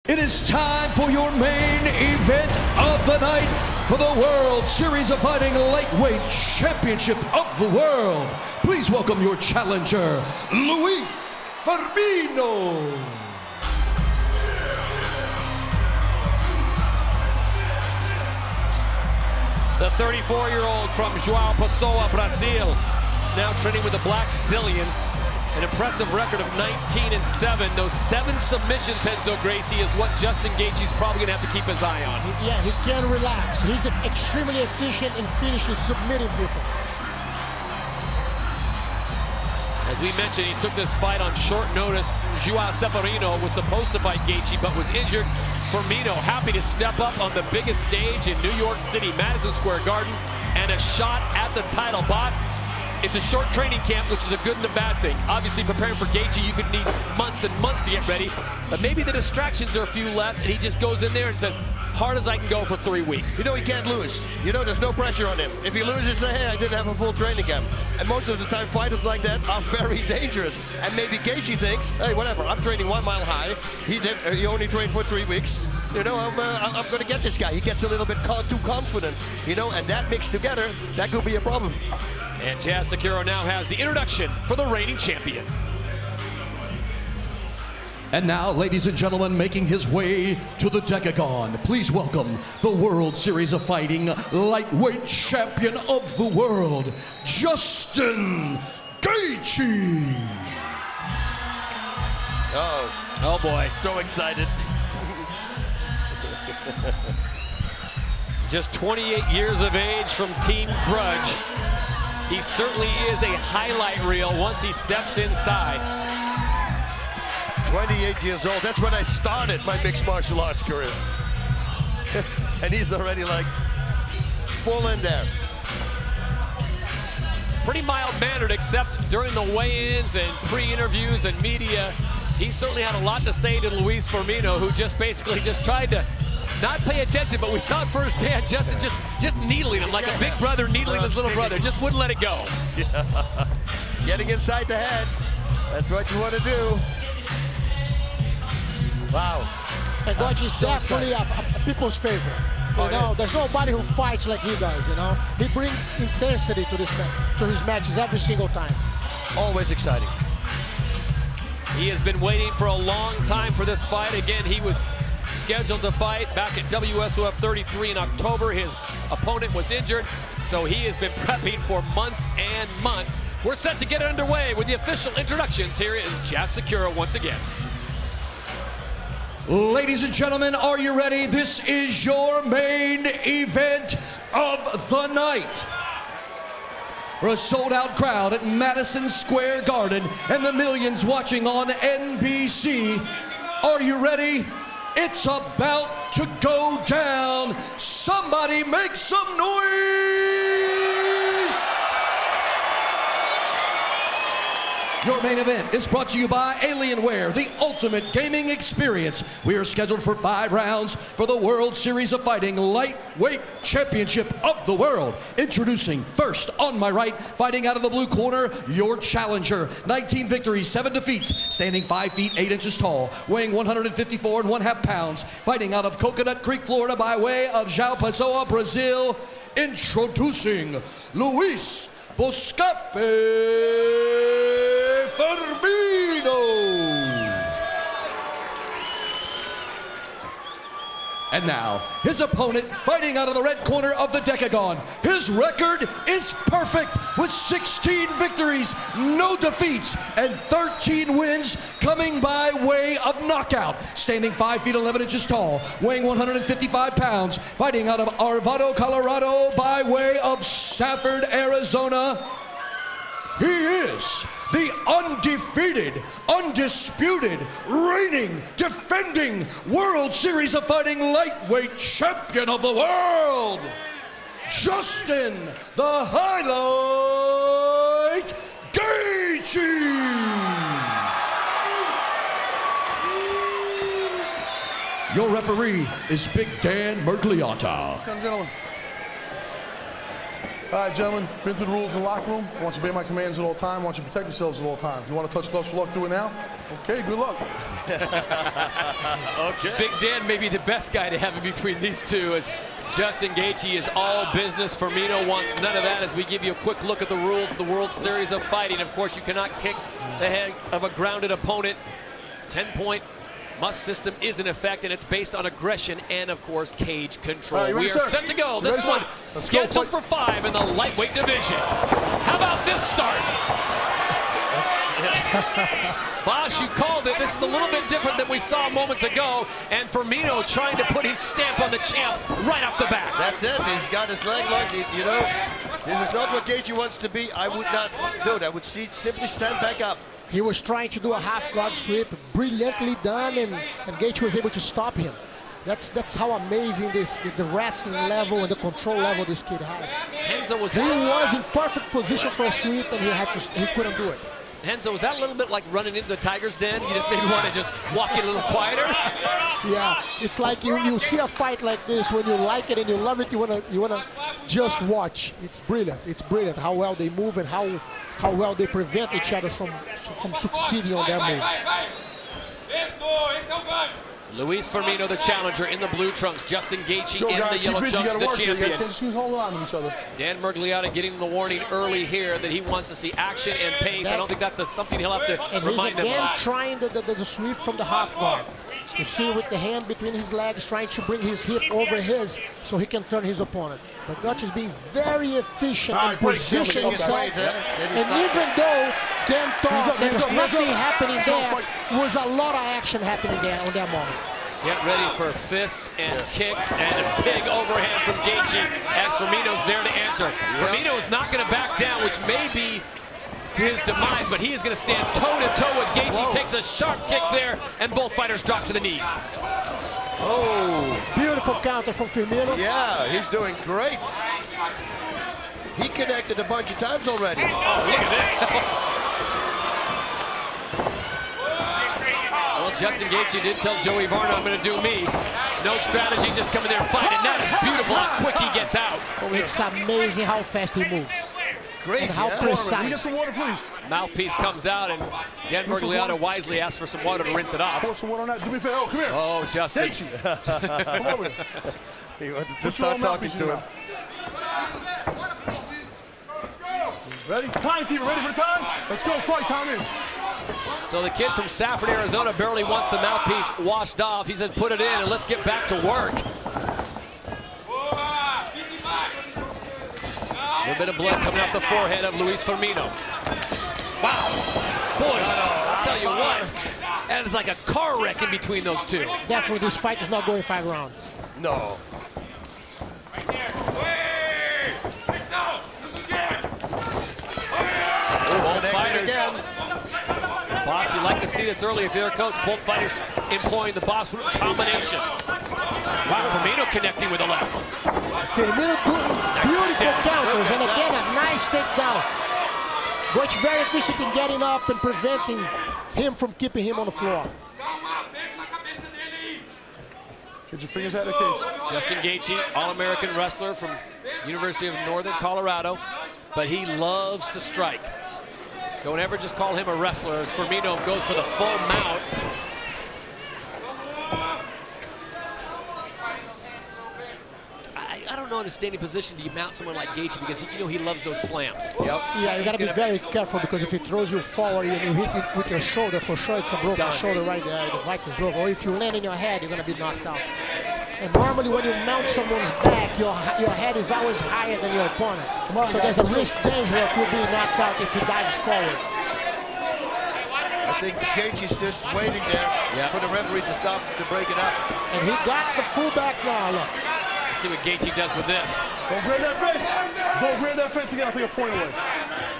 It is time for your main event of the night for the World Series of Fighting Lightweight Championship of the World. Please welcome your challenger, Luis Firmino. The 34-year-old from João Pessoa, Brazil, now training with the Black Zillions. An impressive record of 19-7. Those 7 submissions, Renzo Gracie, is what Justin Gaethje's probably going to have to keep his eye on. Yeah, he can't relax. He's extremely efficient in finishing, submitting people. As we mentioned, he took this fight on short notice. João Severino was supposed to fight Gaethje, but was injured. Firmino happy to step up on the biggest stage in New York City, Madison Square Garden, and a shot at the title. Boss, it's a short training camp, which is a good and a bad thing. Obviously, preparing for Gaethje, you could need months and months to get ready. But maybe the distractions are a few less, and he just goes in there and says, hard as I can go for 3 weeks. You know he can't lose. You know there's no pressure on him. If he loses, say, hey, I didn't have a full training camp. And most of the time, fighters like that are very dangerous. And maybe Gaethje thinks, hey, whatever, I'm training 1 mile high. He only trained for 3 weeks. You know, I'm going to get this guy. He gets a little bit too confident, you know, and that mixed together, that could be a problem. And Jazz Sakura now has the introduction for the reigning champion. And now, ladies and gentlemen, making his way to the Decagon, please welcome the World Series of Fighting Lightweight Champion of the World, Justin Gaethje. Oh boy. So excited. Just 28 years of age from Team Grudge. He certainly is a highlight reel once he steps inside. 28 years old, that's when I started my mixed martial arts career. And he's already like full in there. Pretty mild-mannered, except during the weigh-ins and pre-interviews and media. He certainly had a lot to say to Luis Firmino, who just basically tried to not pay attention, but we saw it firsthand, Justin just needling him like a big brother needling his little brother. Just wouldn't let it go. Yeah. Getting inside the head, that's what you want to do. Wow. And Gaethje is definitely a people's favorite. You know, there's nobody who fights like he does, you know. He brings intensity to his matches every single time. Always exciting. He has been waiting for a long time for this fight. Again, he was scheduled to fight back at WSOF 33 in October. His opponent was injured, so he has been prepping for months and months. We're set to get it underway with the official introductions. Here is Jazz Sakura once again. Ladies and gentlemen, are you ready? This is your main event of the night. For a sold-out crowd at Madison Square Garden and the millions watching on NBC. Are you ready? It's about to go down. Somebody make some noise! Your main event is brought to you by Alienware, the ultimate gaming experience. We are scheduled for 5 rounds for the World Series of Fighting Lightweight Championship of the World. Introducing first on my right, fighting out of the blue corner, your challenger. 19 victories, 7 defeats, standing 5 feet 8 inches tall, weighing 154 1/2 pounds, fighting out of Coconut Creek, Florida by way of João Pessoa, Brazil. Introducing Luis Boscape Firmino. And now, his opponent fighting out of the red corner of the Decagon. His record is perfect with 16 victories, no defeats, and 13 wins coming by way of knockout. Standing 5 feet 11 inches tall, weighing 155 pounds, fighting out of Arvado, Colorado by way of Safford, Arizona. He is the undefeated, undisputed, reigning, defending World Series of Fighting Lightweight Champion of the World, Justin the Highlight Gaethje. Your referee is Big Dan Mergliotta. Ladies and gentlemen, All right, gentlemen, been through the rules in the locker room. I want you to obey my commands at all times. I want you to protect yourselves at all times. You want to touch gloves for luck, do it now? Okay, good luck. Okay. Big Dan may be the best guy to have in between these two, as Justin Gaethje is all business. Firmino wants none of that, as we give you a quick look at the rules of the World Series of Fighting. Of course, you cannot kick the head of a grounded opponent. 10-point must system is in effect, and it's based on aggression and, of course, cage control. Right, we are sir? set to go. You This ready, one sir? Let's scheduled go, for 5 in the lightweight division. How about this start? Boss, you called it. This is a little bit different than we saw moments ago, and Firmino trying to put his stamp on the champ right off the bat. That's it. He's got his leg locked. You know, this is not what Gaethje wants to be. I would not do it. I would simply stand back up. He was trying to do a half guard sweep, brilliantly done, and Gaethje was able to stop him. That's how amazing the wrestling level and the control level this kid has. Renzo, was He was in perfect position for a sweep, and he couldn't do it. Renzo, was that a little bit like running into the tiger's den? You just maybe want to just walk in a little quieter? Yeah, it's like you see a fight like this, when you like it and you love it, you wanna just watch. It's brilliant. It's brilliant how well they move and how well they prevent each other from succeeding on their moves. Luis Firmino, the challenger, in the blue trunks. Justin Gaethje Go, in guys, the keep yellow busy. You trunks, gotta the work here. You champion. can't just keep holding on to each other. Dan Miragliotta getting the warning early here that he wants to see action and pace. I don't think that's something he'll have to And remind he's him again of. trying the sweep from the half guard. You see with the hand between his legs, trying to bring his hip over his so he can turn his opponent. But Gaethje is being very efficient All and right, break, positioning gentlemen. himself. Right, And even though Dan thought up, there hands was up, hands nothing up. happening Let's go there, fight. was a lot of action happening there on that moment. Get ready for fists and kicks and a big overhand from Gaethje as Firmino's there to answer. Firmino is not going to back down, which may be to his demise, but he is going to stand toe-to-toe with Gaethje. Takes a sharp kick there, and both fighters drop to the knees. Oh, Beautiful counter from Firmino. yeah, he's doing great. He connected a bunch of times already. Oh, look at this. Well, Justin Gaethje did tell Joey Varna, I'm going to do me. No strategy, just come in there and fight. And that is beautiful how quick he gets out. Oh, it's amazing how fast he moves. Great. And how yeah. Can you get precise. some water, please? Mouthpiece comes out, and Dan Miragliotta wisely asks for some water to rinse it off. Pour some water on that. Do me a favor. Oh, come here. Oh, Justin. Come over here. He wanted to Put your start own talking mouthpiece in to your him. mouth. Ready? Timekeeper, ready for the time? Let's go, fight time in. So the kid from Safford, Arizona barely wants the mouthpiece washed off. He said, put it in and let's get back to work. A little bit of blood coming off the forehead of Luis Firmino. Wow. Boys, I'll tell you what, that is like a car wreck in between those two. Definitely, this fight is not going 5 rounds. No. Both fighters. Again. Boss, you like to see this early if you're a coach. Both fighters employing the boss combination. Wow, Firmino connecting with the left. Firmino doing beautiful counters, and again a nice takedown. Which very efficient in getting up and preventing him from keeping him on the floor. Get your fingers out of the cage. Justin Gaethje, All-American wrestler from University of Northern Colorado, but he loves to strike. Don't ever just call him a wrestler, as Firmino goes for the full mount. I don't know in a standing position do you mount someone like Gaethje, because he loves those slams. Yep. Yeah, you gotta be very careful, because if he throws you forward and you hit it with your shoulder, for sure it's a broken Done. shoulder right there, the fight is over. Or if you land in your head, you're gonna be knocked out. And normally when you mount someone's back, your head is always higher than your opponent. So there's a risk danger of you being knocked out if he dives forward. I think Gaethje's just waiting there for the referee to stop the break it up. And he got the fullback now, look. Let's see what Gaethje does with this. Don't grab that fence. Don't grab that fence again. I'll take a point away.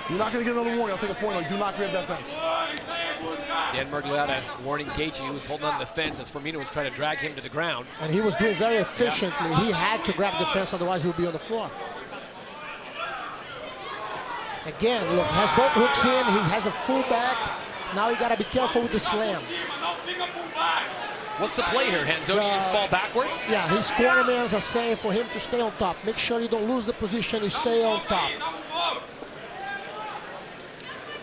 You're not going to get another warning. I'll take a point away. Do not grab that fence. Dan Miragliotta warning Gaethje, who was holding on to the fence as Firmino was trying to drag him to the ground. And he was doing very efficiently. He had to grab the fence, otherwise he would be on the floor. Again, look, has both hooks in. He has a fullback. Now you got to be careful with the slam. What's the play here, Renzo? Do you just fall backwards? Yeah, his cornermans are saying for him to stay on top. Make sure you don't lose the position, you stay on top.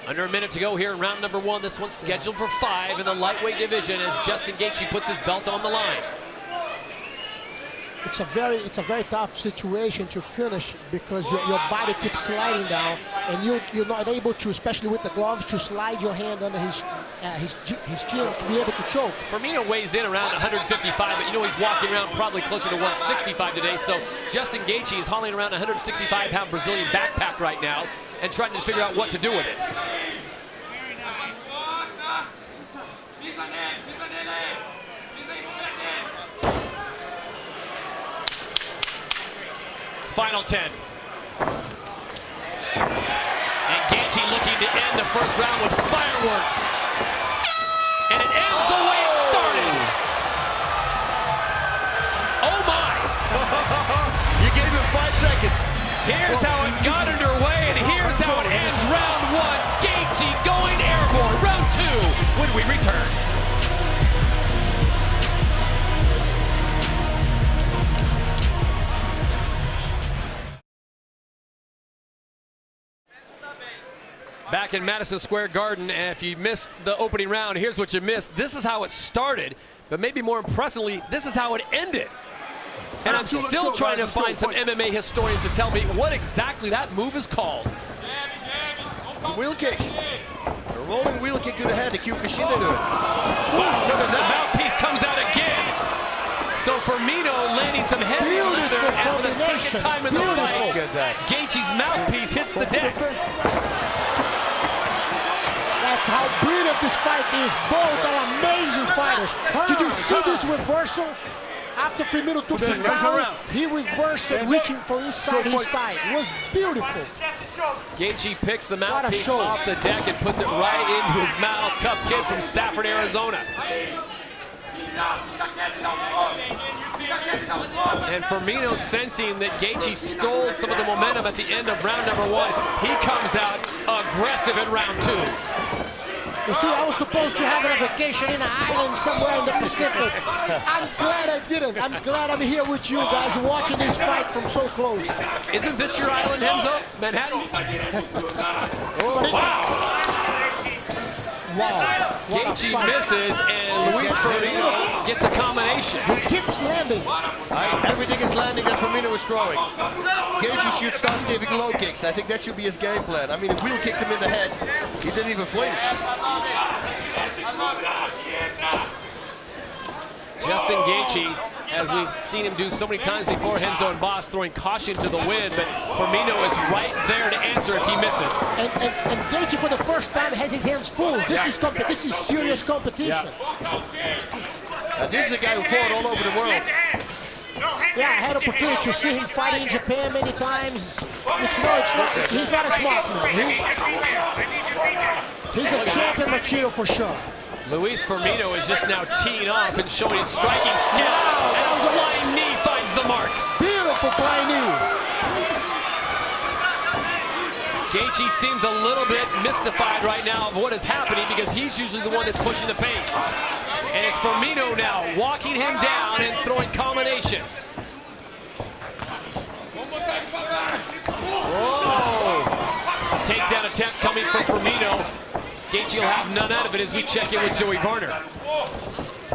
Under a minute to go here in round number 1. This one's scheduled for 5 in the lightweight division as Justin Gaethje puts his belt on the line. It's a very tough situation to finish because your body keeps sliding down and you're not able to, especially with the gloves, to slide your hand under his chin to be able to choke. Firmino weighs in around 155, but you know he's walking around probably closer to 165 today. So Justin Gaethje is hauling around a 165-pound Brazilian backpack right now and trying to figure out what to do with it. Final 10. And Gaethje looking to end the first round with fireworks. And it ends the way it started. Oh my! You gave him 5 seconds. Here's how it got underway, and here's how it ends round 1. Gaethje going airborne. Round 2 when we return. Back in Madison Square Garden, and if you missed the opening round, here's what you missed. This is how it started, but maybe more impressively, this is how it ended. And I'm still trying to find some MMA historians to tell me what exactly that move is called. Wheel kick. A rolling wheel kick to the head. The Kyokushin do it. Wow, look at that. The mouthpiece comes out again. So Firmino landing some heavy leather, and for the second time in the fight, Gaethje's mouthpiece hits the deck. That's how brilliant this fight is. Both are amazing fighters. Did you see this reversal? After Firmino took him down, he reversed it, reaching for inside his thigh. It was beautiful. Gaethje picks the mouthpiece off the deck and puts it right into his mouth. Tough kid from Safford, Arizona. And Firmino sensing that Gaethje stole some of the momentum at the end of round number 1. He comes out aggressive in round 2. You see, I was supposed to have a vacation in an island somewhere in the Pacific. I'm glad I didn't. I'm glad I'm here with you guys watching this fight from so close. Isn't this your island, Renzo? Manhattan? Oh, wow. Wow. Gaethje misses, and Luis Firmino gets a combination. He keeps landing. Everything is landing that Firmino is throwing. Gaethje should start giving low kicks. I think that should be his game plan. I mean, if wheel kicked him in the head, he didn't even flinch. Justin Gaethje, as we've seen him do so many times before, Renzo and Boss throwing caution to the wind, but Firmino is right there to answer if he misses. And Gaethje for the first time has his hands full. This is serious competition. This is a guy who fought all over the world. Yeah, I had opportunity to see him fighting in Japan many times. He's not a smart man. He's a champion material for sure. Luis Firmino is just now teeing off and showing his striking skill. Wow, and a flying knee finds the mark. Beautiful flying knee. Gaethje seems a little bit mystified right now of what is happening because he's usually the one that's pushing the pace. And it's Firmino now walking him down and throwing combinations. Whoa! Takedown attempt coming from Firmino. Gaethje will have none out of it as we check in with Joey Varner.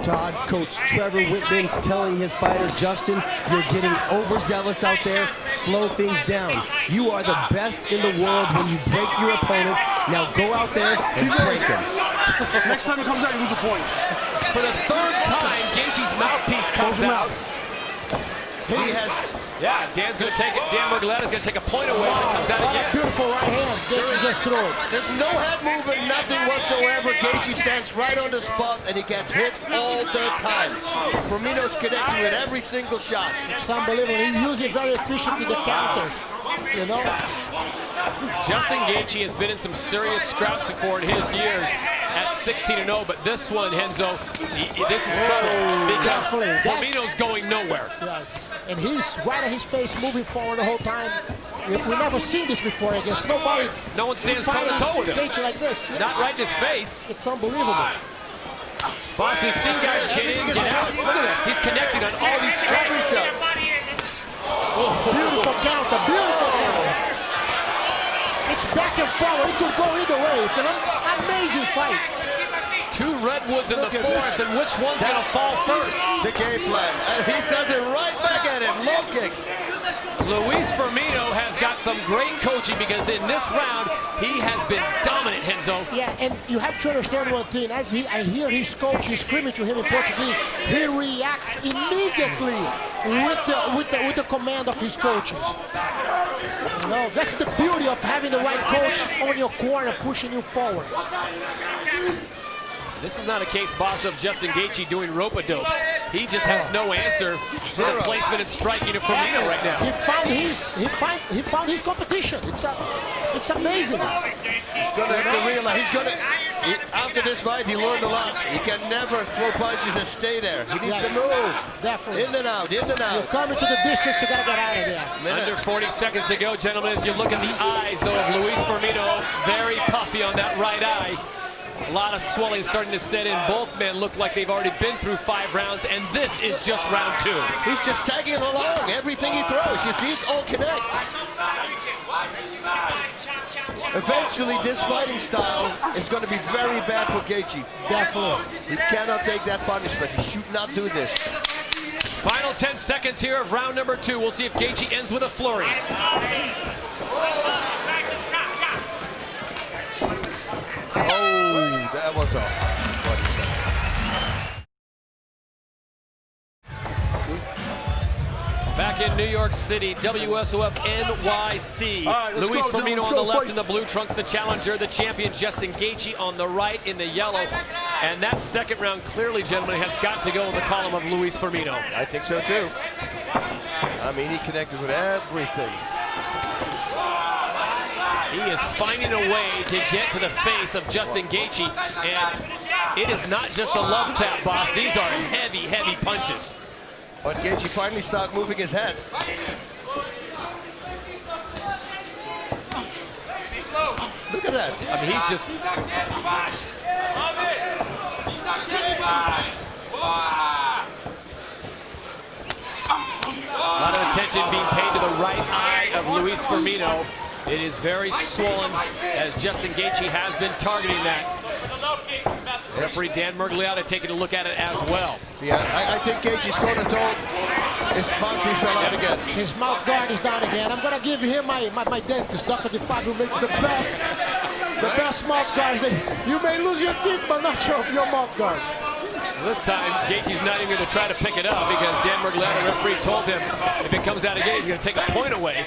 Todd, Coach Trevor Whitman telling his fighter, Justin, you're getting overzealous out there. Slow things down. You are the best in the world when you break your opponents. Now go out there and break them. Next time it comes out, you lose a point. For the 3rd time, Gaethje's mouthpiece comes out. He has... Yeah, Dan's going to take it. Dan Murgaletta's going to take a point away if it comes out What a again. beautiful right hand. Gaethje just threw it. There's no head movement, nothing whatsoever. Gaethje stands right on the spot and he gets hit all the time. Firmino's connecting with every single shot. It's unbelievable. He uses very efficiently the counters. You know? Justin Gaethje has been in some serious scraps before in his years at 16-0, but this one, Renzo, this is trouble because Firmino's going nowhere. Yes. And he's right at his face, moving forward the whole time. We've never seen this before, I guess. Nobody. No one stands toe-to-toe with him. Gaethje like this. Not right in his face. It's unbelievable. Boss, we've seen guys get in, get out. Look at this. He's connecting on all these strikes. Beautiful counter, beautiful counter. It's back and forward. It could go either way. It's an amazing fight. Two redwoods in the forest, and which one's going to fall first? The game plan. And he does it right back at him. Low kicks. Luis Firmino has got some great coaching because in this round, he has been dominant, Renzo. Yeah, and you have to understand one thing. As I hear his coach screaming to him in Portuguese, he reacts immediately with the command of his coaches. You know, that's the beauty of having the right coach on your corner, pushing you forward. This is not a case, boss, of Justin Gaethje doing rope-a-dopes. He just has no answer for the placement and striking of Firmino right now. He found his competition. It's amazing. He's gonna have to realize after this fight he learned a lot. He can never throw punches and stay there. He needs to move. Definitely. In and out, in and out. You're coming to the distance, you gotta get out of there. Under 40 seconds to go, gentlemen, as you look at the eyes though, of Luis Firmino, very puffy on that right eye. A lot of swelling starting to set in. Both men look like they've already been through 5 rounds, and this is just round 2. He's just tagging along. Everything he throws, you see, it all connects. Eventually, this fighting style is going to be very bad for Gaethje. Definitely. He cannot take that punishment. He should not do this. Final 10 seconds here of round number 2. We'll see if Gaethje ends with a flurry. Oh, that was a Back in New York City, WSOF NYC. All right, let's Luis go, Firmino let's on go the left fight. in the blue trunks, the challenger, the champion Justin Gaethje on the right in the yellow. And that second round clearly, gentlemen, has got to go in the column of Luis Firmino. I think so too. I mean, he connected with everything. He is finding a way to get to the face of Justin Gaethje, and it is not just a love tap, boss. These are heavy, heavy punches. But Gaethje finally started moving his head. Look at that. I mean, he's just... A lot of attention being paid to the right eye of Luis Firmino. It is very swollen, as Justin Gaethje has been targeting that. Referee Dan Mergliotta taking a look at it as well. Yeah, I think Gaethje's toe-to-toe. His mouthpiece fell out again. His mouth guard is down again. I'm gonna give him my dentist, Dr. DeFabio, makes the best mouth guards. You may lose your teeth, but not your mouth guard. This time, Gaethje's not even going to try to pick it up because Dan Mergliotta, referee, told him if it comes out again, he's going to take a point away.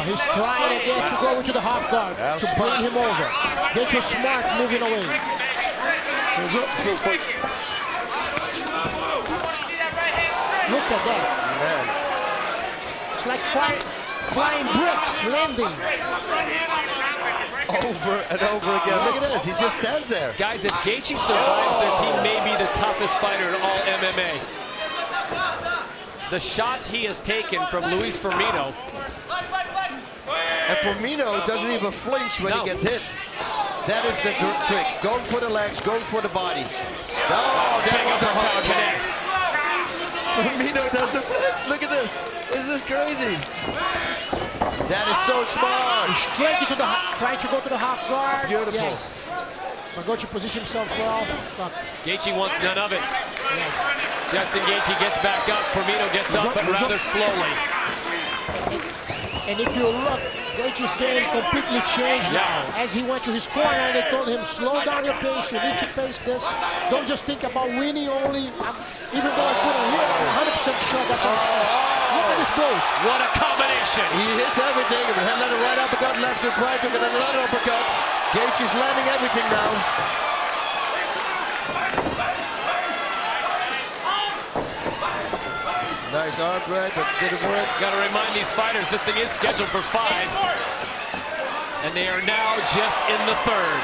He's trying again to go into the half guard to bring him over. Gaethje smart moving away. Look at that. Man. It's like flying bricks landing. Over and over again. Look at this. He just stands there. Guys, if Gaethje survives this, he may be the toughest fighter in all MMA. The shots he has taken from Luis Firmino. And Firmino doesn't even flinch when he gets hit. That is the trick. Going for the legs, going for the body. Oh, Big uppercut connects. Firmino doesn't flinch. Look at this. This is crazy. That is so smart. Straight into the trying to go to the half guard. Beautiful. Yes. Magochi position himself well. Gaethje wants none of it. Justin Gaethje gets back up. Firmino gets up, but rather slowly. And if you look, Gaethje's game completely changed now. As he went to his corner, they told him, slow down your pace. You need to pace this. Don't just think about winning only. Even though I couldn't hit, I'm 100% sure that's what I'm saying. Look at this blows. What a combination. He hits everything. He had another right uppercut, left to right, took another uppercut. Gaethje's landing everything now. Nice arm drag, but didn't work. Got to remind these fighters this thing is scheduled for 5. And they are now just in the 3rd.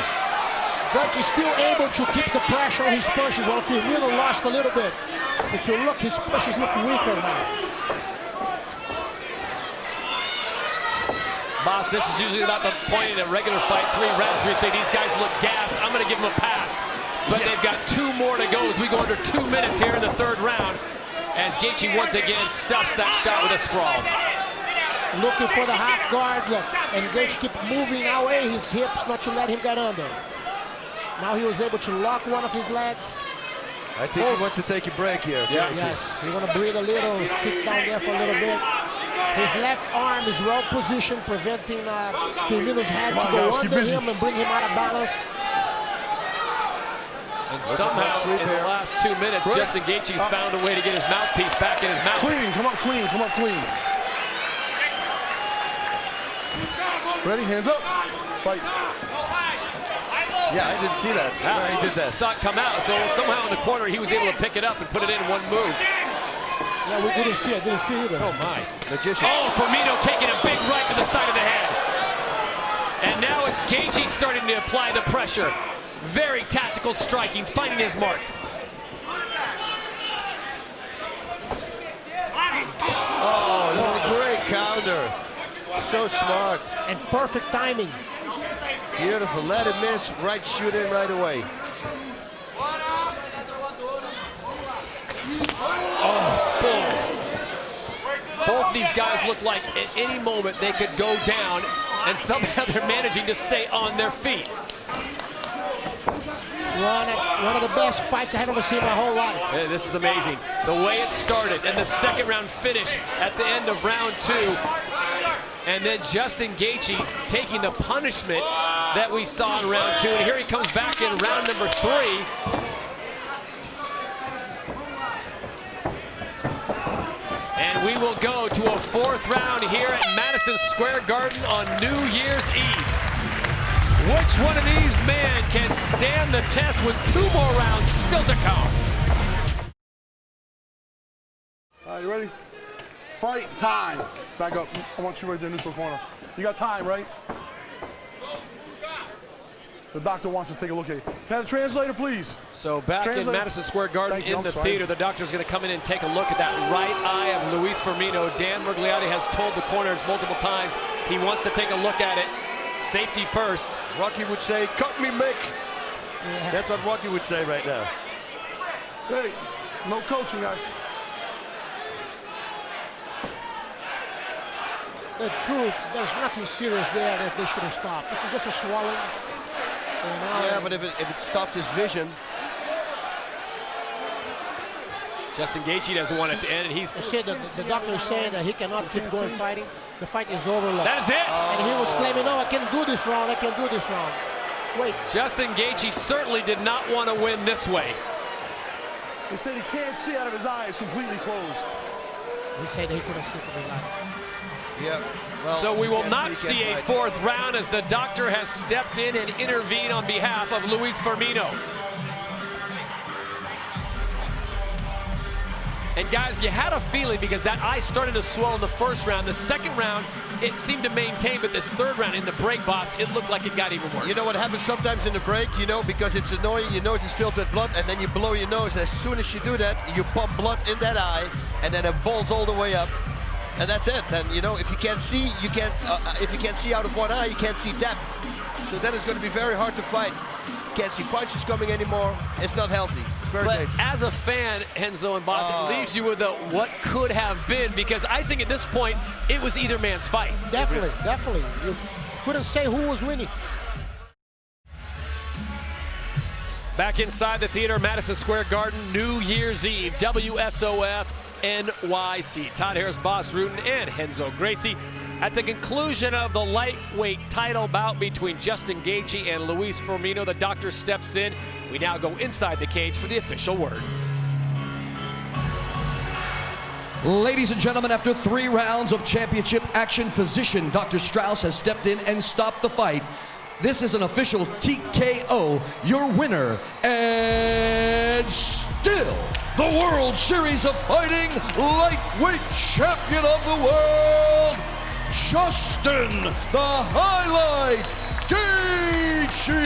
Gaethje still able to keep the pressure on his punches while Firmino lost a little bit. If you look, his punches look weaker now. Boss, this is usually about the point in a regular fight, 3 rounds, where you say these guys look gassed, I'm going to give them a pass. But they've got 2 more to go as we go under 2 minutes here in the 3rd round, as Gaethje once again stuffs that shot with a sprawl. Looking for the half guard, look, and Gaethje keep moving away his hips not to let him get under. Now he was able to lock one of his legs. I think he wants to take a break here. Yes, he's gonna breathe a little, sits down there for a little bit. His left arm is well positioned, preventing Firmino's head to go under him and bring him out of balance. And somehow, in the last 2 minutes, Justin Gaethje's found a way to get his mouthpiece back in his mouth. Clean, come up clean, come up clean. Ready, hands up, fight. Yeah, I didn't see that. He did that. Saw it come out, so somehow in the corner he was able to pick it up and put it in one move. Yeah, we didn't see it, either. Oh my. Magician. Oh, Firmino taking a big right to the side of the head. And now it's Gaethje starting to apply the pressure. Very tactical striking, finding his mark. Oh, great counter. So smart. And perfect timing. Beautiful. Let him miss. Right shoot in right away. Both these guys look like at any moment they could go down, and somehow they're managing to stay on their feet. One of the best fights I have ever seen in my whole life. Hey, this is amazing. The way it started and the 2nd round finish at the end of round 2. And then Justin Gaethje taking the punishment that we saw in round 2. And here he comes back in round number 3. And we will go to a 4th round here at Madison Square Garden on New Year's Eve. Which one of these men can stand the test with 2 more rounds still to come? All right, you ready? Fight time. Back up. I want you right there, neutral corner. You got time, right? The doctor wants to take a look at you. Can I have a translator, please? So back in Madison Square Garden in the theater, the doctor's going to come in and take a look at that right eye of Luis Firmino. Dan Mergliotti has told the corners multiple times he wants to take a look at it. Safety first. Rocky would say, cut me, Mick. Yeah. That's what Rocky would say right now. Hey, no coaching, guys. The truth, there's nothing serious there that they should have stopped. This is just a swelling. Yeah, but if it stops his vision. Justin Gaethje doesn't want it to end, and he's... I said that the doctor is saying that he cannot keep going fighting. The fight is over. Look. That is it! And he was claiming, no, I can do this round, I can do this round. Wait. Justin Gaethje certainly did not want to win this way. He said he can't see out of his eye. It's completely closed. He said he couldn't see from his eye. Yeah. Well, So we will not see a 4th round as the doctor has stepped in and intervened on behalf of Luis Firmino. And guys, you had a feeling because that eye started to swell in the 1st round. The 2nd round, it seemed to maintain, but this 3rd round in the break, boss, it looked like it got even worse. You know what happens sometimes in the break, you know, because it's annoying, your nose is filled with blood, and then you blow your nose, and as soon as you do that, you pump blood in that eye, and then it balls all the way up. And that's it. And you know, if you can't see, you can't. If you can't see out of one eye, you can't see depth. So then it's going to be very hard to fight. You can't see punches coming anymore. It's not healthy. It's very dangerous. As a fan, Renzo and Boss, it leaves you with a what could have been, because I think at this point it was either man's fight. Definitely, definitely. You couldn't say who was winning. Back inside the theater, Madison Square Garden, New Year's Eve, WSOF NYC. Todd Harris, Boss Rutten, and Renzo Gracie. At the conclusion of the lightweight title bout between Justin Gaethje and Luis Firmino, the doctor steps in. We now go inside the cage for the official word. Ladies and gentlemen, after 3 rounds of championship action, physician Dr. Strauss has stepped in and stopped the fight. This is an official TKO, your winner, and still the World Series of Fighting lightweight champion of the world, Justin the Highlight Gaethje.